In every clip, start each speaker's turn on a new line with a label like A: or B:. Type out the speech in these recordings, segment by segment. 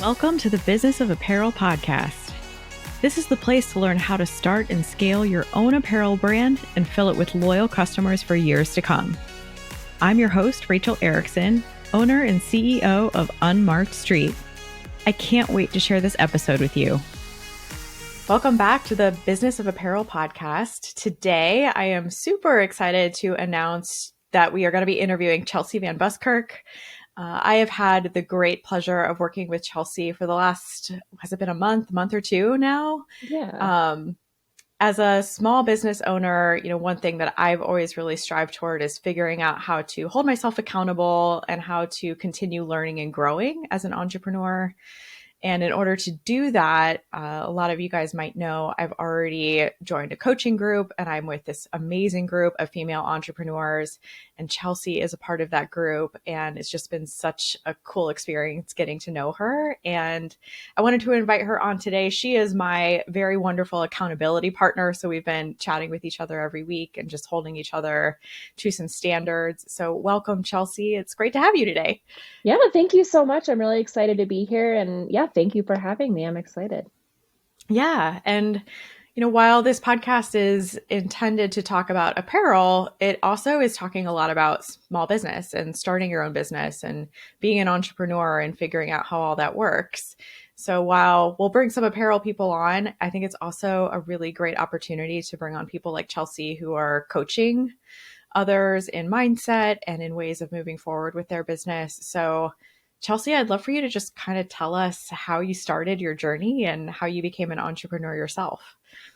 A: Welcome to the Business of Apparel podcast. This is the place to learn how to start and scale your own apparel brand and fill it with loyal customers for years to come. I'm your host, Rachel Erickson, owner and CEO of Unmarked Street. I can't wait to share this episode with you. Welcome back to the Business of Apparel podcast. Today, I am super excited to announce that we are going to be interviewing Chelsea VanBuskirk. I have had the great pleasure of working with Chelsea for the last, has it been a month or two now?
B: Yeah.
A: As a small business owner, one thing that I've always really strived toward is figuring out how to hold myself accountable and how to continue learning and growing as an entrepreneur. And in order to do that, a lot of you guys might know I've already joined a coaching group, and I'm with this amazing group of female entrepreneurs. And Chelsea is a part of that group. And it's just been such a cool experience getting to know her. And I wanted to invite her on today. She is my very wonderful accountability partner. So we've been chatting with each other every week and just holding each other to some standards. So welcome, Chelsea. It's great to have you today.
B: Yeah, thank you so much. I'm really excited to be here. And yeah, thank you for having me. I'm excited.
A: Yeah. And, while this podcast is intended to talk about apparel, it also is talking a lot about small business and starting your own business and being an entrepreneur and figuring out how all that works. So while we'll bring some apparel people on, I think it's also a really great opportunity to bring on people like Chelsea who are coaching others in mindset and in ways of moving forward with their business. So Chelsea, I'd love for you to just kind of tell us how you started your journey and how you became an entrepreneur yourself.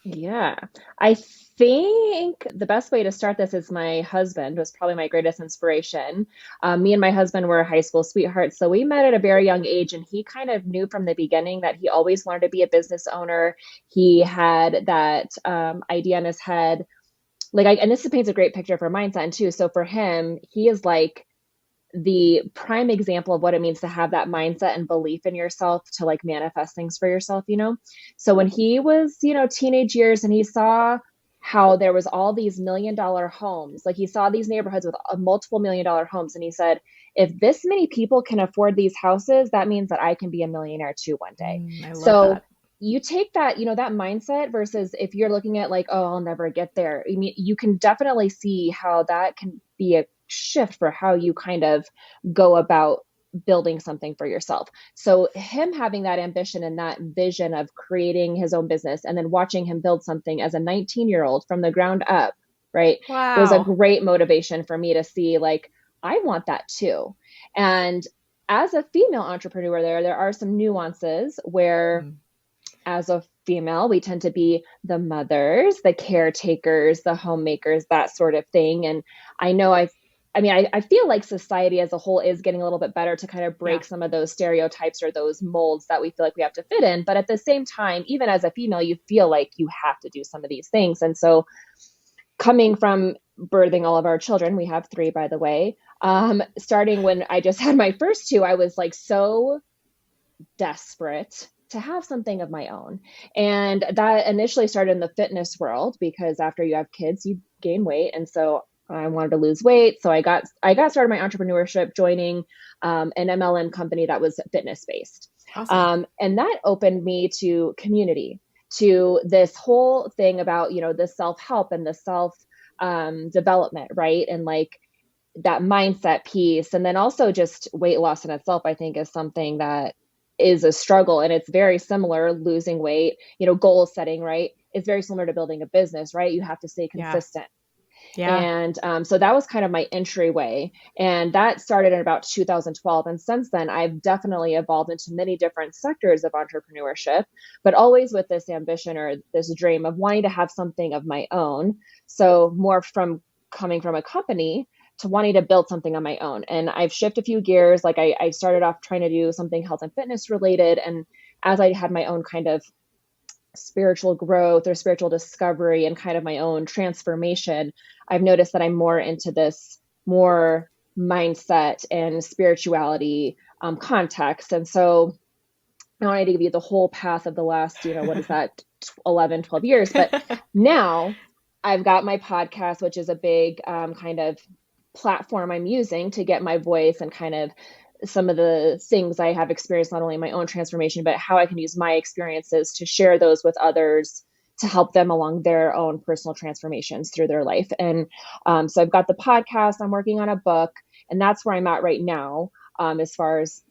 B: Yeah, I think the best way to start this is my husband was probably my greatest inspiration. Me and my husband were high school sweethearts. So we met at a very young age, and he kind of knew from the beginning that he always wanted to be a business owner. He had that idea in his head. And this paints a great picture for mindset too. So for him, he is like the prime example of what it means to have that mindset and belief in yourself to manifest things for yourself, So when he was, teenage years and he saw how there was all these $1 million homes, he saw these neighborhoods with multiple $1 million homes. And he said, if this many people can afford these houses, that means that I can be a millionaire too one day.
A: I love that.
B: You take that, that mindset versus if you're looking at oh, I'll never get there. I mean, you can definitely see how that can be a shift for how you kind of go about building something for yourself. So him having that ambition and that vision of creating his own business and then watching him build something as a 19-year-old from the ground up, right?
A: Wow.
B: Was a great motivation for me to see I want that too. And as a female entrepreneur there are some nuances where as a female, we tend to be the mothers, the caretakers, the homemakers, that sort of thing. And I know I feel like society as a whole is getting a little bit better to kind of break some of those stereotypes or those molds that we feel like we have to fit in. But at the same time, even as a female, you feel like you have to do some of these things. And so coming from birthing all of our children, we have 3, by the way, starting when I just had my first 2, I was so desperate to have something of my own. And that initially started in the fitness world because after you have kids, you gain weight. And so I wanted to lose weight. So I got started my entrepreneurship joining an MLM company that was fitness based.
A: Awesome.
B: And that opened me to community, to this whole thing about, the self-help and the self development, right? And that mindset piece. And then also just weight loss in itself, I think is something that is a struggle. And it's very similar, losing weight, goal setting, right? It's very similar to building a business, right? You have to stay consistent.
A: Yeah.
B: And so that was kind of my entryway. And that started in about 2012. And since then, I've definitely evolved into many different sectors of entrepreneurship, but always with this ambition or this dream of wanting to have something of my own. So more from coming from a company to wanting to build something on my own. And I've shifted a few gears. I started off trying to do something health and fitness related. And as I had my own kind of spiritual growth or spiritual discovery and kind of my own transformation, I've noticed that I'm more into this more mindset and spirituality context. And so I wanted to give you the whole path of the last, 11, 12 years. But now I've got my podcast, which is a big kind of platform I'm using to get my voice and kind of some of the things I have experienced, not only in my own transformation, but how I can use my experiences to share those with others to help them along their own personal transformations through their life. And so I've got the podcast, I'm working on a book, and that's where I'm at right now. As far as,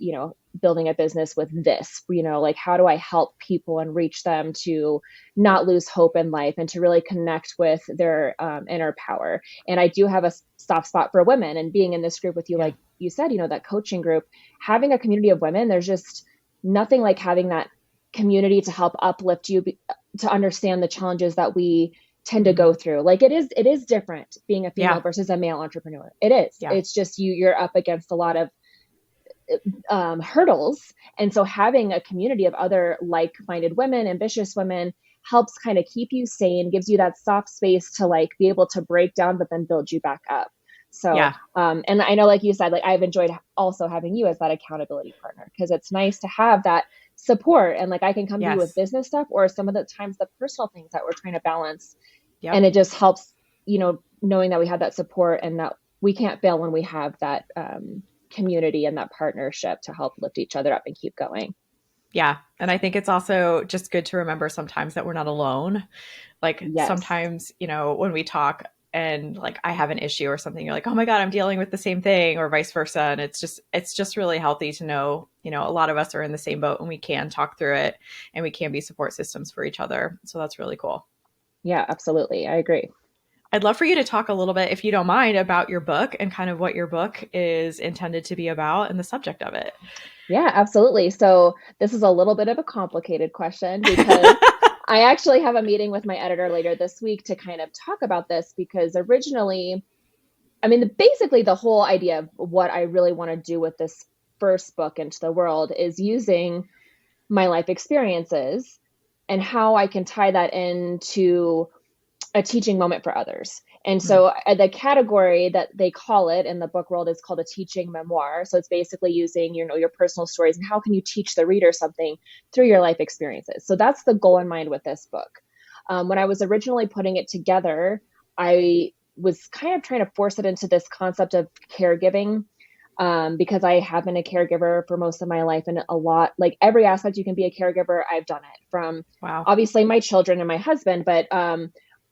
B: building a business with this, like how do I help people and reach them to not lose hope in life and to really connect with their inner power. And I do have a soft spot for women, and being in this group with you,
A: Yeah.
B: like you said, that coaching group, having a community of women, there's just nothing like having that community to help uplift you, to understand the challenges that we tend to go through. Like it is different being a female
A: Yeah.
B: versus a male entrepreneur. It is.
A: Yeah.
B: It's just you're up against a lot of hurdles. And so having a community of other like-minded women, ambitious women, helps kind of keep you sane, gives you that soft space to like be able to break down, but then build you back up. So,
A: Yeah.
B: and I know, like you said, like I've enjoyed also having you as that accountability partner, because it's nice to have that support. And like I can come to you with
A: Yes.
B: business stuff, or some of the times the personal things that we're trying to balance.
A: Yep.
B: And it just helps, knowing that we have that support and that we can't fail when we have that community and that partnership to help lift each other up and keep going.
A: Yeah. And I think it's also just good to remember sometimes that we're not alone. Like
B: Yes.
A: sometimes, when we talk and like I have an issue or something, you're like, oh my God, I'm dealing with the same thing, or vice versa. And it's just really healthy to know, a lot of us are in the same boat and we can talk through it and we can be support systems for each other. So that's really cool.
B: Yeah, absolutely. I agree.
A: I'd love for you to talk a little bit, if you don't mind, about your book and kind of what your book is intended to be about and the subject of it.
B: Yeah, absolutely. So this is a little bit of a complicated question, because I actually have a meeting with my editor later this week to kind of talk about this, because originally, I mean, basically the whole idea of what I really want to do with this first book into the world is using my life experiences and how I can tie that into a teaching moment for others. And
A: Hmm.
B: so the category that they call it in the book world is called a teaching memoir. So it's basically using, your personal stories and how can you teach the reader something through your life experiences. So that's the goal in mind with this book. When I was originally putting it together, I was kind of trying to force it into this concept of caregiving, because I have been a caregiver for most of my life, and a lot, like every aspect you can be a caregiver, I've done it, from
A: Wow.
B: obviously my children and my husband, but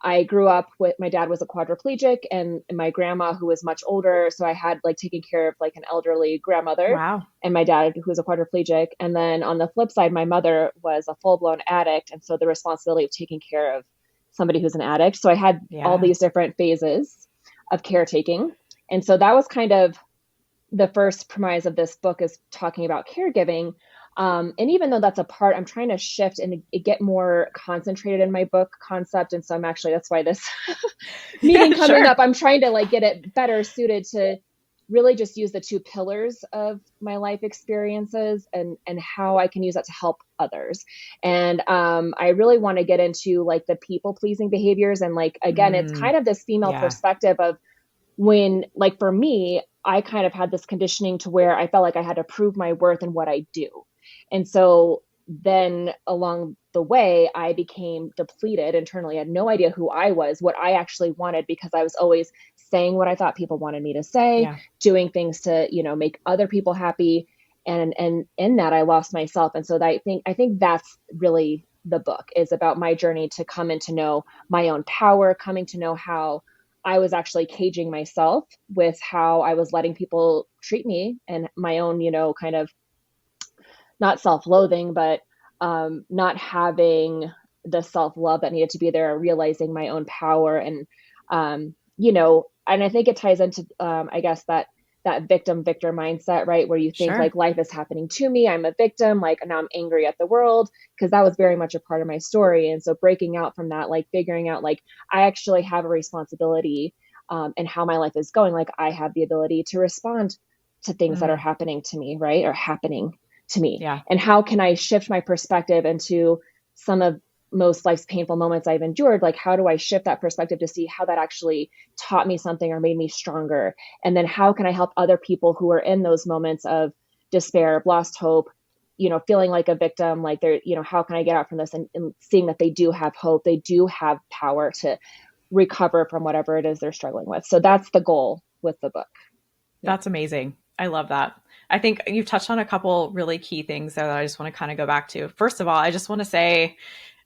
B: I grew up with, my dad was a quadriplegic, and my grandma, who was much older. So I had like taking care of like an elderly grandmother,
A: Wow.
B: and my dad, who was a quadriplegic. And then on the flip side, my mother was a full blown addict. And so the responsibility of taking care of somebody who's an addict. So I had all
A: Yeah.
B: these different phases of caretaking. And so that was kind of the first premise of this book, is talking about caregiving. And even though that's a part, I'm trying to shift and get more concentrated in my book concept. And so I'm actually, that's why this meeting
A: Yeah,
B: coming
A: sure.
B: up, I'm trying to like get it better suited to really just use the two pillars of my life experiences, and how I can use that to help others. And I really want to get into like the people pleasing behaviors. And like, again, it's
A: Mm,
B: kind of this female
A: yeah.
B: perspective of, when, like for me, I kind of had this conditioning to where I felt like I had to prove my worth in what I do. And so then along the way, I became depleted internally. I had no idea who I was, what I actually wanted, because I was always saying what I thought people wanted me to say,
A: Yeah.
B: doing things to, make other people happy. And in that, I lost myself. And so that, I think that's really the book, is about my journey to come in to know my own power, coming to know how I was actually caging myself with how I was letting people treat me, and my own, kind of not self-loathing, but not having the self-love that needed to be there, realizing my own power. And, and I think it ties into, I guess, that victim victor mindset, right? Where you think
A: Sure.
B: like life is happening to me, I'm a victim, like now I'm angry at the world, because that was very much a part of my story. And so breaking out from that, like figuring out like I actually have a responsibility, and how my life is going, like I have the ability to respond to things that are
A: Mm,
B: happening to me, right? Or happening to me.
A: yeah.
B: And how can I shift my perspective into some of most life's painful moments I've endured? Like, how do I shift that perspective to see how that actually taught me something or made me stronger? And then how can I help other people who are in those moments of despair, lost hope, feeling like a victim, like they're, how can I get out from this, and seeing that they do have hope, they do have power to recover from whatever it is they're struggling with. So that's the goal with the book. Yeah.
A: That's amazing. I love that. I think you've touched on a couple really key things that I just want to kind of go back to. First of all, I just want to say,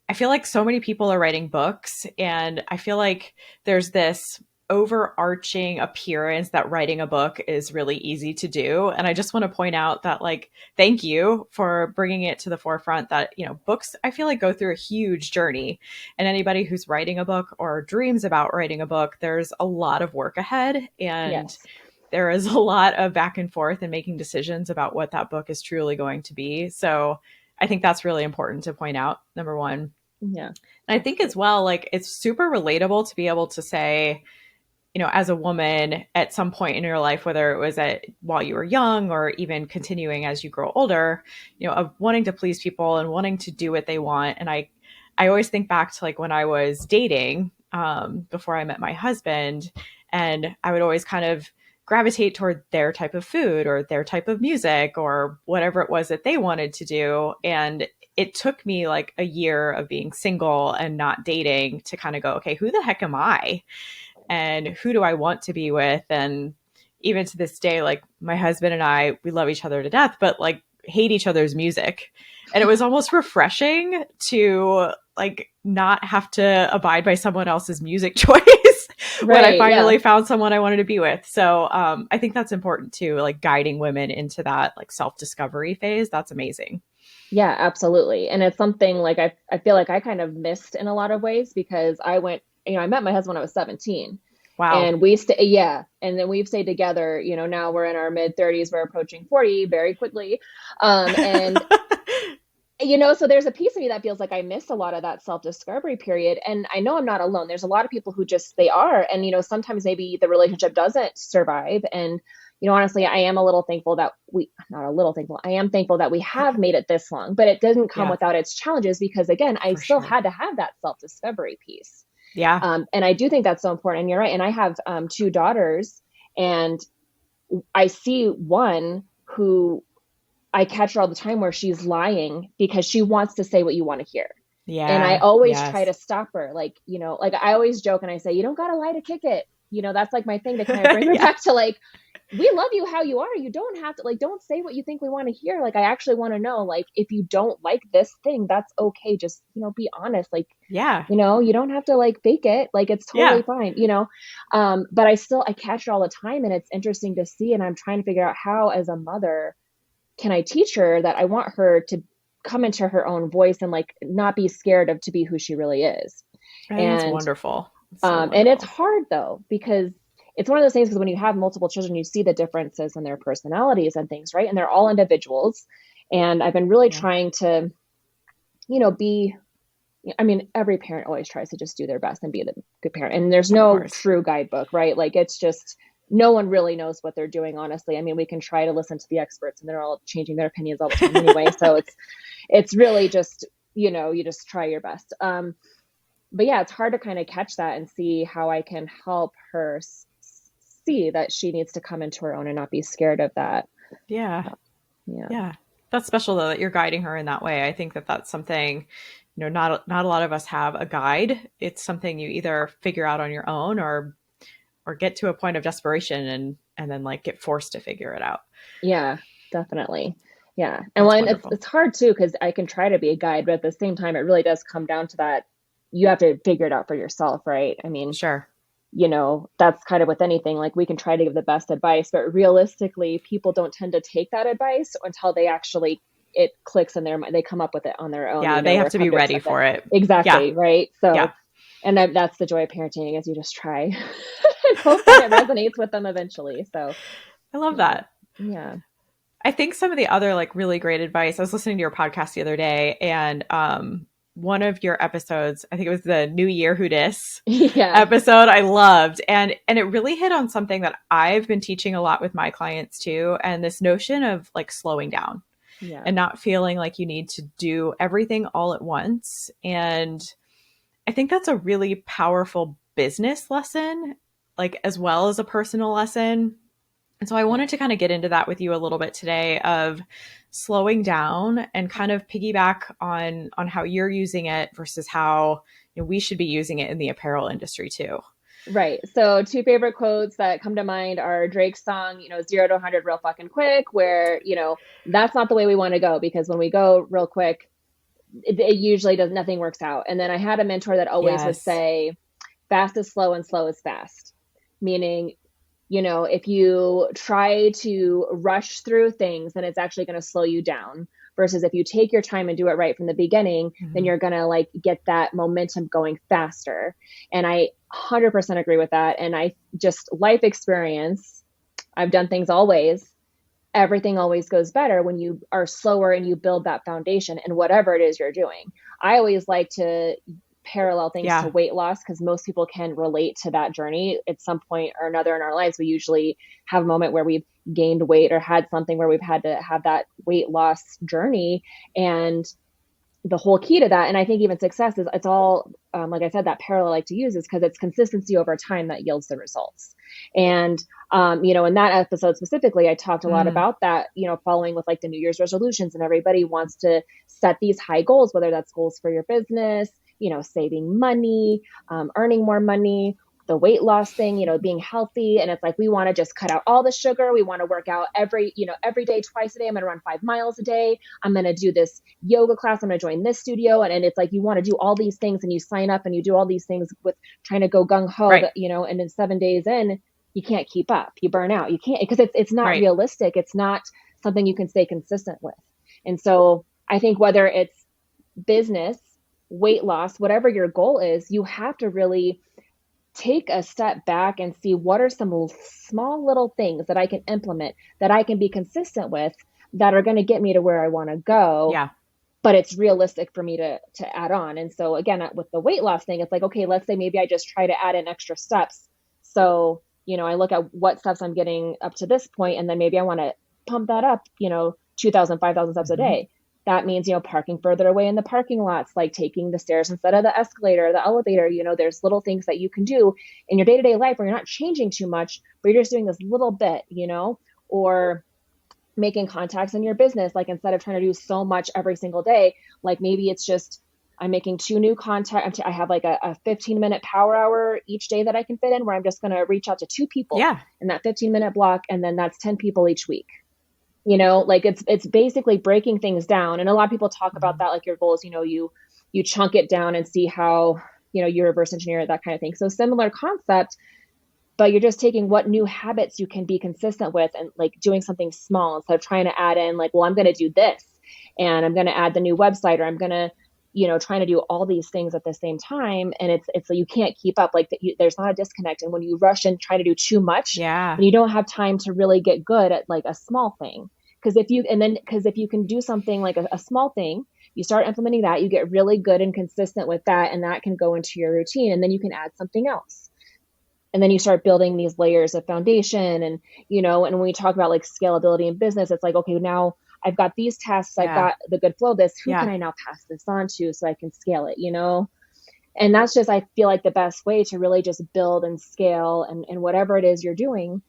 A: I feel like so many people are writing books, and I feel like there's this overarching appearance that writing a book is really easy to do. And I just want to point out that, like, thank you for bringing it to the forefront that, you know, books, I feel like, go through a huge journey. And anybody who's writing a book or dreams about writing a book, there's a lot of work ahead. And
B: Yes.
A: there is a lot of back and forth and making decisions about what that book is truly going to be. So I think that's really important to point out, number one.
B: Yeah.
A: And I think as well, like, it's super relatable to be able to say, you know, as a woman at some point in your life, whether it was while you were young or even continuing as you grow older, you know, of wanting to please people and wanting to do what they want. And I always think back to, like, when I was dating, before I met my husband, and I would always kind of gravitate toward their type of food or their type of music or whatever it was that they wanted to do. And it took me like a year of being single and not dating to kind of go, okay, who the heck am I? And who do I want to be with? And even to this day, like, my husband and I, we love each other to death, but, like, hate each other's music. And it was almost refreshing to, like, not have to abide by someone else's music choice when I finally found someone I wanted to be with. So I think that's important too, like, guiding women into that, like, self-discovery phase. That's amazing.
B: Yeah, absolutely. And it's something like I feel like I kind of missed in a lot of ways because I went, you know, I met my husband when I was 17.
A: Wow.
B: And and then we've stayed together, you know, now we're in our mid 30s, we're approaching 40 very quickly. And you know, so there's a piece of me that feels like I missed a lot of that self-discovery period. And I know I'm not alone. There's a lot of people who just, they are. And, you know, sometimes maybe the relationship doesn't survive. And, you know, honestly, I am a little thankful that not a little thankful, I am thankful that we have made it this long, but it doesn't come
A: Yeah,
B: without its challenges because, again, I
A: for
B: still
A: sure.
B: had to have that self-discovery piece.
A: Yeah.
B: And I do think that's so important. And you're right. And I have two daughters, and I see one who I catch her all the time where she's lying because she wants to say what you want to hear. And I
A: Yeah.
B: always try
A: Yes.
B: to stop her. Like, you know, like I always joke and I say, you don't got to lie to kick it. You know, that's like my thing to kind of bring her
A: Yeah.
B: back to, like, we love you how you are. You don't have to, like, don't say what you think we want to hear. Like, I actually want to know, like, if you don't like this thing, that's okay. Just, you know, be honest. Like,
A: Yeah.
B: you know, you don't have to, like, fake it. Like, it's totally
A: Yeah.
B: fine, you know? But I catch her all the time, and it's interesting to see. And I'm trying to figure out how, as a mother, can I teach her that I want her to come into her own voice and, like, not be scared of to be who she really is.
A: I think it's
B: And
A: wonderful. It's so
B: and it's
A: wonderful.
B: hard though, because it's one of those things, because when you have multiple children, you see the differences in their personalities and things, right? And they're all individuals. And I've been really
A: Yeah.
B: trying to, you know, I mean, every parent always tries to just do their best and be the good parent. And there's
A: Of
B: no
A: course.
B: true guidebook, right? Like, it's just, no one really knows what they're doing, honestly. I mean, we can try to listen to the experts, and they're all changing their opinions all the time anyway. So it's really just, you know, you just try your best. But yeah, it's hard to kind of catch that and see how I can help her see that she needs to come into her own and not be scared of that.
A: Yeah.
B: Yeah.
A: Yeah. That's special though that you're guiding her in that way. I think that that's something, you know, not a lot of us have a guide. It's something you either figure out on your own or get to a point of desperation and then, like, get forced to figure it out.
B: Yeah, definitely. Yeah. And
A: That's
B: when
A: wonderful.
B: it's hard too, because I can try to be a guide, but at the same time, it really does come down to that. You have to figure it out for yourself, right? I mean,
A: Sure.
B: you know, that's kind of with anything. Like, we can try to give the best advice, but realistically, people don't tend to take that advice until they actually, it clicks in their mind. They come up with it on their own,
A: Yeah,
B: you know,
A: they
B: or
A: have to be
B: come to
A: ready
B: accept it.
A: for it. Yeah.
B: Exactly. Right. So,
A: Yeah.
B: and that's the joy of parenting, is you just try and hope that it resonates with them eventually. So,
A: I love
B: yeah.
A: that.
B: Yeah.
A: I think some of the other, like, really great advice, I was listening to your podcast the other day, and one of your episodes, I think it was the New Year Who Dis
B: Yeah.
A: episode, I loved. And it really hit on something that I've been teaching a lot with my clients too. And this notion of, like, slowing down
B: Yeah.
A: and not feeling like you need to do everything all at once. And I think that's a really powerful business lesson, like, as well as a personal lesson. And so I
B: Yeah.
A: wanted to kind of get into that with you a little bit today, of slowing down and kind of piggyback on how you're using it versus how, you know, we should be using it in the apparel industry too.
B: Right. So two favorite quotes that come to mind are Drake's song, 0 to 100 real fucking quick, where, that's not the way we want to go, because when we go real quick, it usually does, nothing works out. And then I had a mentor that always would
A: Yes.
B: say, fast is slow and slow is fast. Meaning, if you try to rush through things, then it's actually going to slow you down. Versus if you take your time and do it right from the beginning, then
A: Mhm.
B: you're going to like get that momentum going faster. And I 100% agree with that. And I just, life experience, I've done things always. Everything always goes better when you are slower and you build that foundation in whatever it is you're doing. I always like to parallel things to
A: Yeah.
B: weight loss, because most people can relate to that journey at some point or another in our lives. We usually have a moment where we've gained weight or had something where we've had to have that weight loss journey. And the whole key to that, and I think even success is, it's all, like I said, that parallel I like to use is because it's consistency over time that yields the results. And in that episode specifically, I talked a lot
A: Mm.
B: about that, following with like the New Year's resolutions, and everybody wants to set these high goals, whether that's goals for your business, saving money, earning more money, the weight loss thing, being healthy. And it's like, we want to just cut out all the sugar. We want to work out every day, twice a day. I'm going to run 5 miles a day. I'm going to do this yoga class. I'm going to join this studio. And it's like, you want to do all these things and you sign up and you do all these things with trying to go gung ho,
A: Right.
B: and then 7 days in, you can't keep up. You burn out. You can't, because it's not
A: Right.
B: realistic. It's not something you can stay consistent with. And so I think whether it's business, weight loss, whatever your goal is, you have to really take a step back and see what are some small little things that I can implement, that I can be consistent with, that are going to get me to where I want to go,
A: Yeah.
B: but it's realistic for me to add on. And so again, with the weight loss thing, it's like, okay, let's say maybe I just try to add in extra steps. So, I look at what steps I'm getting up to this point, and then maybe I want to pump that up, 2,000, 5,000 steps a
A: Hmm.
B: day. That means, parking further away in the parking lots, like taking the stairs instead of the escalator, or the elevator. There's little things that you can do in your day-to-day life where you're not changing too much, but you're just doing this little bit, or making contacts in your business. Like, instead of trying to do so much every single day, like maybe it's just, I'm making 2 new contacts. I have like a 15-minute power hour each day that I can fit in, where I'm just going to reach out to 2 people
A: Yeah.
B: in that 15-minute block. And then that's 10 people each week. Like it's basically breaking things down. And a lot of people talk about
A: Mhm.
B: that, like your goals, you chunk it down and see how, you reverse engineer that kind of thing. So similar concept, but you're just taking what new habits you can be consistent with, and like doing something small instead of trying to add in like, well, I'm going to do this and I'm going to add the new website, or I'm going to, trying to do all these things at the same time. And it's like, you can't keep up. Like there's not a disconnect. And when you rush and try to do too much,
A: Yeah.
B: then you don't have time to really get good at like a small thing. Because if you can do something like a small thing, you start implementing that, you get really good and consistent with that, and that can go into your routine, and then you can add something else, and then you start building these layers of foundation. And and when we talk about like scalability in business, it's like, okay, now I've got these tasks, I've
A: Yeah.
B: got the good flow of this, who can
A: Yeah.
B: I now pass this on to so I can scale it, and that's just, I feel like the best way to really just build and scale, and whatever it is you're doing,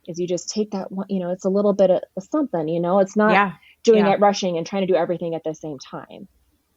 B: is you just take that one, it's a little bit of something, it's not
A: Yeah.
B: doing
A: Yeah.
B: it rushing and trying to do everything at the same time.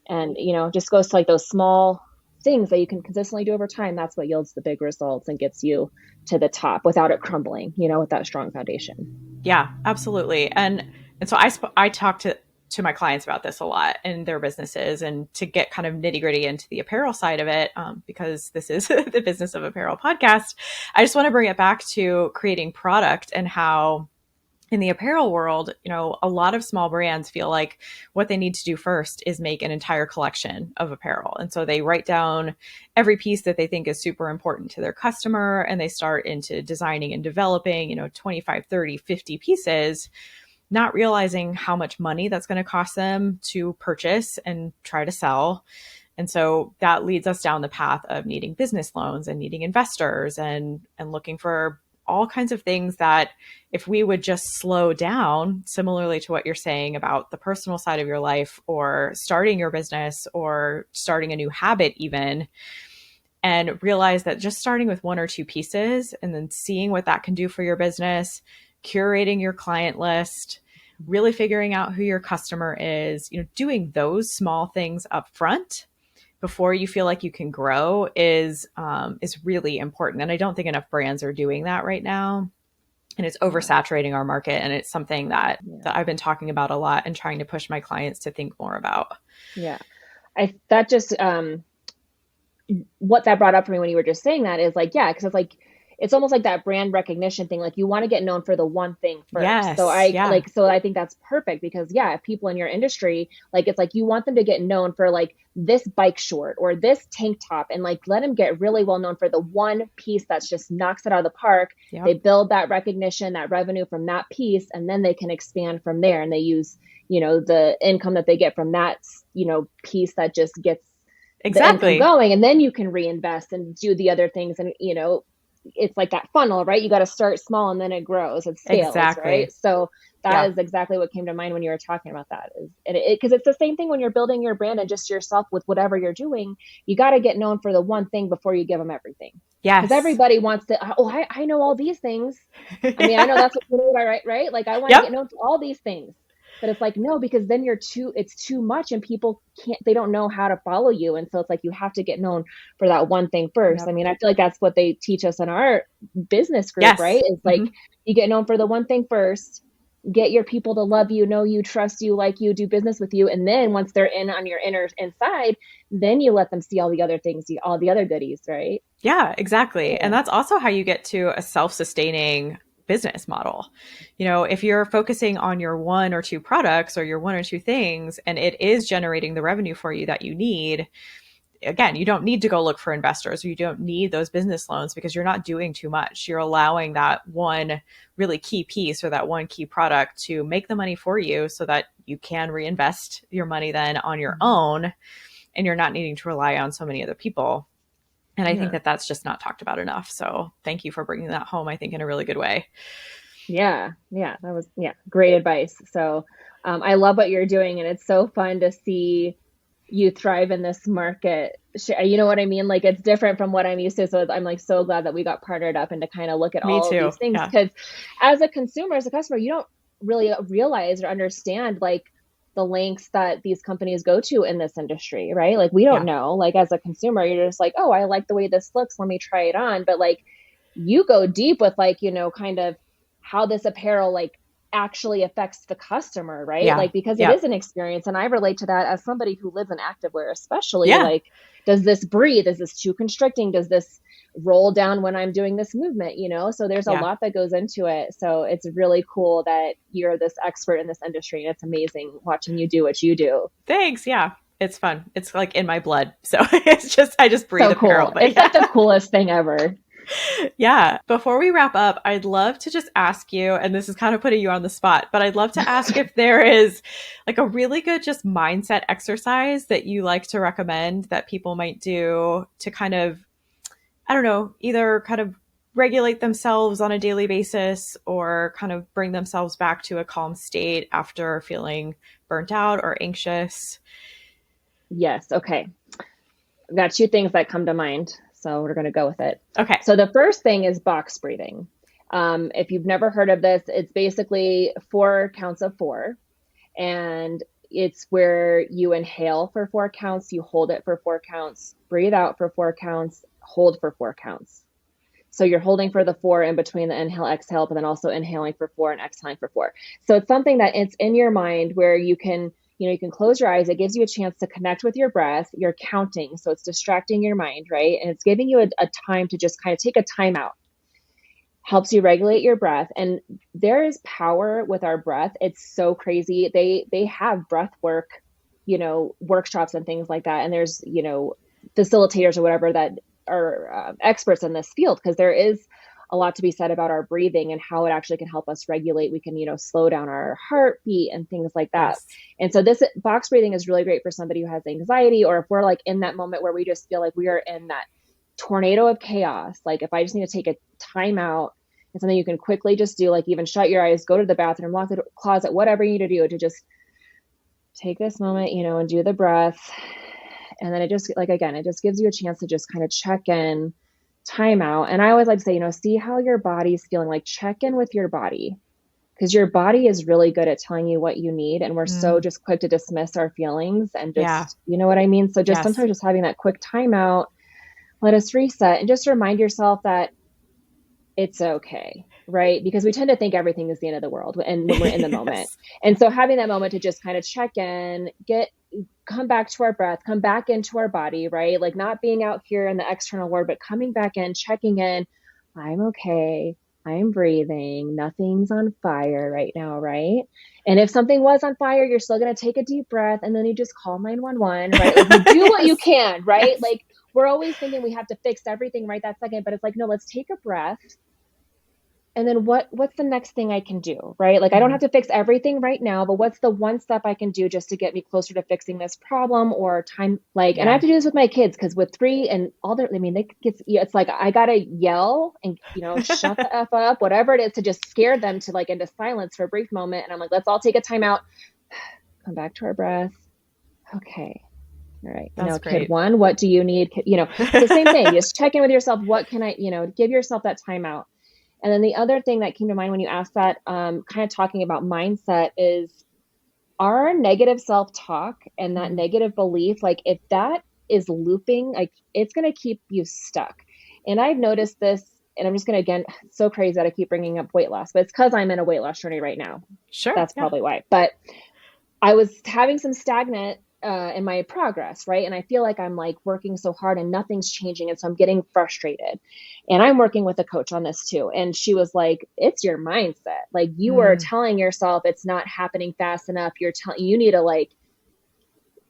B: And just goes to like those small things that you can consistently do over time. That's what yields the big results and gets you to the top without it crumbling, with that strong foundation.
A: Yeah, absolutely. And so I talk to my clients about this a lot in their businesses, and to get kind of nitty gritty into the apparel side of it, because this is the Business of Apparel podcast. I just want to bring it back to creating product, and how in the apparel world, a lot of small brands feel like what they need to do first is make an entire collection of apparel. And so they write down every piece that they think is super important to their customer, and they start into designing and developing, 25, 30, 50 pieces, not realizing how much money that's going to cost them to purchase and try to sell. And so that leads us down the path of needing business loans and needing investors, and looking for all kinds of things that, if we would just slow down, similarly to what you're saying about the personal side of your life, or starting your business, or starting a new habit even, and realize that just starting with one or two pieces and then seeing what that can do for your business, curating your client list, really figuring out who your customer is, doing those small things up front before you feel like you can grow is really important. And I don't think enough brands are doing that right now. And it's
B: Yeah.
A: oversaturating our market. And it's something
B: Yeah.
A: that I've been talking about a lot and trying to push my clients to think more about.
B: Yeah. That just, what that brought up for me when you were just saying that is like, yeah, because it's like, it's almost like that brand recognition thing. Like you want to get known for the one thing first. So
A: Yes.
B: I
A: Yeah.
B: like, so I think that's perfect because yeah, people in your industry, like it's like you want them to get known for like this bike short or this tank top and like let them get really well known for the one piece that's just knocks it out of the park. They
A: Yep.
B: build that recognition, that revenue from that piece, and then they can expand from there. And they use, you know, the income that they get from that, you know, piece that just gets the income
A: Exactly.
B: going, and then you can reinvest and do the other things. And you know, it's like that funnel, right? You got to start small and then it grows, it scales, right?
A: Exactly.
B: So that
A: Yeah.
B: is exactly what came to mind when you were talking about that. Is and it because it's the same thing when you're building your brand and just yourself with whatever you're doing. You got to get known for the one thing before you give them everything, because
A: Yes.
B: everybody wants to. Oh, I know all these things. I mean, I know that's what you know, right? Like I want to get
A: Yep.
B: known for all these things. But it's like, no, because then it's too much and people they don't know how to follow you. And so it's like, you have to get known for that one thing first. I
A: Yep.
B: mean, I feel like that's what they teach us in our business group, right?
A: Yes.
B: Is like,
A: Hmm.
B: you get known for the one thing first, get your people to love you, know you, trust you, like you, do business with you. And then once they're in on your inner inside, then you let them see all the other things, all the other goodies, right?
A: Yeah, exactly. And
B: Yeah.
A: that's also how you get to a self-sustaining business model. You know, if you're focusing on your one or two products or your one or two things and it is generating the revenue for you that you need, again, you don't need to go look for investors or you don't need those business loans because you're not doing too much. You're allowing that one really key piece or that one key product to make the money for you so that you can reinvest your money then on your own and you're not needing to rely on so many other people. And I think
B: Yeah.
A: that that's just not talked about enough. So thank you for bringing that home, I think, in a really good way.
B: Yeah, yeah, that was yeah, great advice. So, I love what you're doing, and it's so fun to see you thrive in this market. You know what I mean? Like it's different from what I'm used to. So I'm like so glad that we got partnered up and to kind of look at
A: Me
B: all of
A: too.
B: these things
A: Yeah.
B: because as a consumer, as a customer, you don't really realize or understand like the lengths that these companies go to in this industry, right? Like we don't
A: Yeah.
B: know. Like as a consumer, you're just like, oh, I like the way this looks. Let me try it on. But like you go deep with like, you know, kind of how this apparel like actually affects the customer, right?
A: Yeah.
B: Like because it
A: Yeah.
B: is an experience and I relate to that as somebody who lives in activewear, especially
A: Yeah.
B: like does this breathe? Is this too constricting? Does this roll down when I'm doing this movement, you know? So there's a
A: Yeah.
B: lot that goes into it. So it's really cool that you're this expert in this industry and it's amazing watching you do what you do.
A: Thanks. Yeah. It's fun. It's like in my blood. So it's just, I just breathe
B: So
A: apparel.
B: cool.
A: But
B: It's like
A: yeah.
B: the coolest thing ever.
A: Yeah. Before we wrap up, I'd love to just ask you, and this is kind of putting you on the spot, but I'd love to ask if there is like a really good just mindset exercise that you like to recommend that people might do to kind of, I don't know, either kind of regulate themselves on a daily basis or kind of bring themselves back to a calm state after feeling burnt out or anxious.
B: Yes. Okay. I've got two things that come to mind. So we're going to go with it.
A: Okay.
B: So the first thing is box breathing. If you've never heard of this, it's basically 4 counts of four. And it's where you inhale for 4 counts, you hold it for 4 counts, breathe out for 4 counts, hold for 4 counts. So you're holding for the four in between the inhale, exhale, but then also inhaling for four and exhaling for four. So it's something that it's in your mind where you can, you know, you can close your eyes. It gives you a chance to connect with your breath. You're counting. So it's distracting your mind, right? And it's giving you a time to just kind of take a time out. Helps you regulate your breath. And there is power with our breath. It's so crazy. They have breath work, you know, workshops and things like that. And there's, you know, facilitators or whatever that are experts in this field because there is a lot to be said about our breathing and how it actually can help us regulate. We can, you know, slow down our heartbeat and things like that.
A: Yes.
B: And so this box breathing is really great for somebody who has anxiety, or if we're like in that moment where we just feel like we are in that tornado of chaos. Like if I just need to take a time out and something you can quickly just do, like even shut your eyes, go to the bathroom, lock the closet, whatever you need to do to just take this moment, you know, and do the breath. And then it just like, again, it just gives you a chance to just kind of check in, time out. And I always like to say, you know, see how your body's feeling, like check in with your body. because your body is really good at telling you what you need. And we're so
A: Mm.
B: just quick to dismiss our feelings and
A: Yeah.
B: just, you know what I mean? So just
A: Yes.
B: sometimes just having that quick timeout, let us reset and just remind yourself that it's okay, right? Because we tend to think everything is the end of the world and when we're in the moment.
A: Yes.
B: And so having that moment to just kind of check in, come back to our breath, come back into our body, right? Like not being out here in the external world, but coming back in, checking in. I'm okay. I'm breathing. Nothing's on fire right now, right? And if something was on fire, you're still going to take a deep breath and then you just call 911, right? Like you do what you
A: Yes.
B: can, right?
A: Yes.
B: Like we're always thinking we have to fix everything right that second, but it's like, no, let's take a breath. And then what's the next thing I can do, right? Like I don't
A: Mm.
B: have to fix everything right now, but what's the one step I can do just to get me closer to fixing this problem or time, like, and I have
A: Yeah.
B: to do this with my kids because with 3 and all their, I mean, it's like I gotta yell and shut the F up, whatever it is, to just scare them to like into silence for a brief moment. And I'm like, let's all take a time out, come back to our breath. Okay. All right.
A: That's
B: Kid
A: great.
B: 1, what do you need? So same thing, just check in with yourself. What can I, give yourself that time out. And then the other thing that came to mind when you asked that, kind of talking about mindset, is our negative self-talk and that
A: Mm.
B: negative belief, like if that is looping, like it's going to keep you stuck. And I've noticed this, and I'm just going to, again, it's so crazy that I keep bringing up weight loss, but it's because I'm in a weight loss journey right now.
A: Sure.
B: That's
A: Yeah.
B: probably why. But I was having some stagnant in my progress, right? And I feel like I'm like working so hard and nothing's changing. And so I'm getting frustrated. And I'm working with a coach on this too. And she was like, it's your mindset. Like you are
A: Mm.
B: telling yourself it's not happening fast enough. You need to like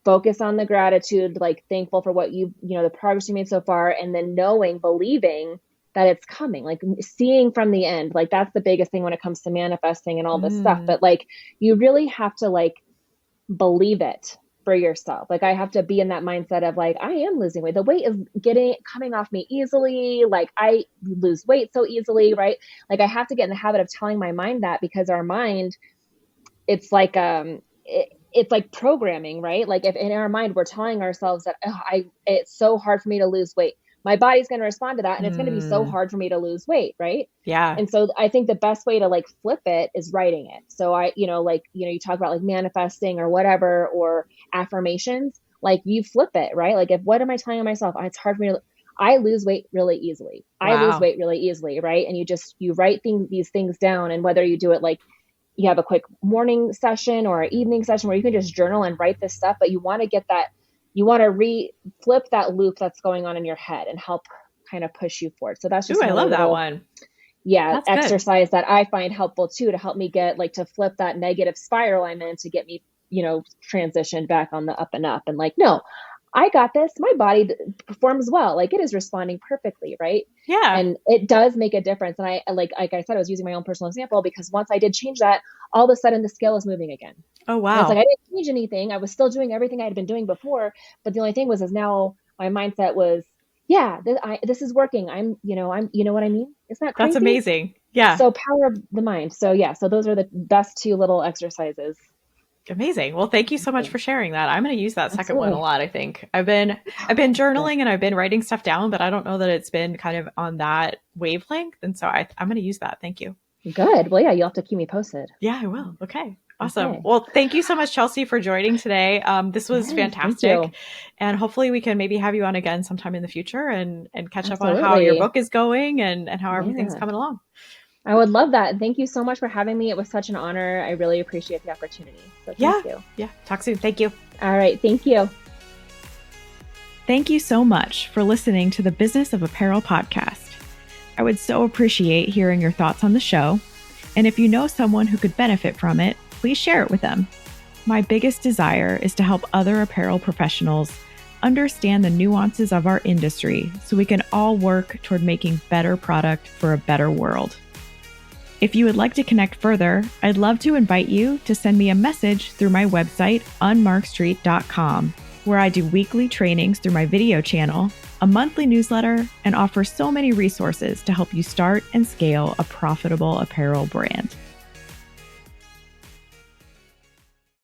B: focus on the gratitude, like thankful for what the progress you made so far. And then believing that it's coming, like seeing from the end. Like that's the biggest thing when it comes to manifesting and all this stuff.
A: Mm.
B: But like, you really have to like believe it for yourself. Like I have to be in that mindset of like, I am losing weight. The weight is coming off me easily. Like I lose weight so easily, right? Like I have to get in the habit of telling my mind that, because our mind, it's like, it's like programming, right? Like if in our mind, we're telling ourselves that, it's so hard for me to lose weight. My body's going to respond to that. And it's going to be so
A: Mm.
B: hard for me to lose weight. Right.
A: Yeah.
B: And so I think the best way to like flip it is writing it. So you talk about like manifesting or whatever, or affirmations, like you flip it, right? Like what am I telling myself? It's hard for me I lose weight really easily. I lose
A: Wow.
B: weight really easily. Right. And you write these things down, and whether you do it like you have a quick morning session or an evening session where you can just journal and write this stuff, but you want to get that, you want to flip that loop that's going on in your head and help kind of push you forward. So that's
A: Ooh,
B: just
A: I
B: another
A: love that
B: little,
A: one.
B: yeah,
A: That's good.
B: exercise that I find helpful too, to help me get like to flip that negative spiral I'm in, to get me, transition back on the up and up, and like, no, I got this. My body performs well. Like it is responding perfectly. Right.
A: Yeah.
B: And it does make a difference. And I, like I said, I was using my own personal example, because once I did change that, all of a sudden the scale is moving again.
A: Oh,
B: And it's like,
A: wow.
B: I didn't change anything. I was still doing everything I had been doing before. But the only thing is now my mindset was, yeah, this is working. You know what I mean? Isn't that
A: That's
B: crazy?
A: amazing. Yeah.
B: So power of the mind. So yeah, so those are the best 2 little exercises.
A: Amazing. Well, thank you so much for sharing that. I'm going to use that second one a
B: Absolutely.
A: lot, I think. I've been
B: Yeah.
A: journaling and I've been writing stuff down, but I don't know that it's been kind of on that wavelength. And so I'm going to use that. Thank you.
B: Good. Well, yeah, you'll have to keep me posted.
A: Yeah, I will. Okay. Awesome.
B: Okay.
A: Well, thank you so much, Chelsea, for joining today. This was
B: Yes, thank you.
A: fantastic. And hopefully we can maybe have you on again sometime in the future and catch up on how your
B: Absolutely.
A: book is going and how everything's
B: Yeah.
A: coming along.
B: I would love that. Thank you so much for having me. It was such an honor. I really appreciate the opportunity. So thank
A: Yeah.
B: you.
A: Yeah. Talk soon. Thank you.
B: All right. Thank you.
A: Thank you so much for listening to the Business of Apparel podcast. I would so appreciate hearing your thoughts on the show. And if you know someone who could benefit from it, please share it with them. My biggest desire is to help other apparel professionals understand the nuances of our industry so we can all work toward making better product for a better world. If you would like to connect further, I'd love to invite you to send me a message through my website, unmarkstreet.com, where I do weekly trainings through my video channel, a monthly newsletter, and offer so many resources to help you start and scale a profitable apparel brand.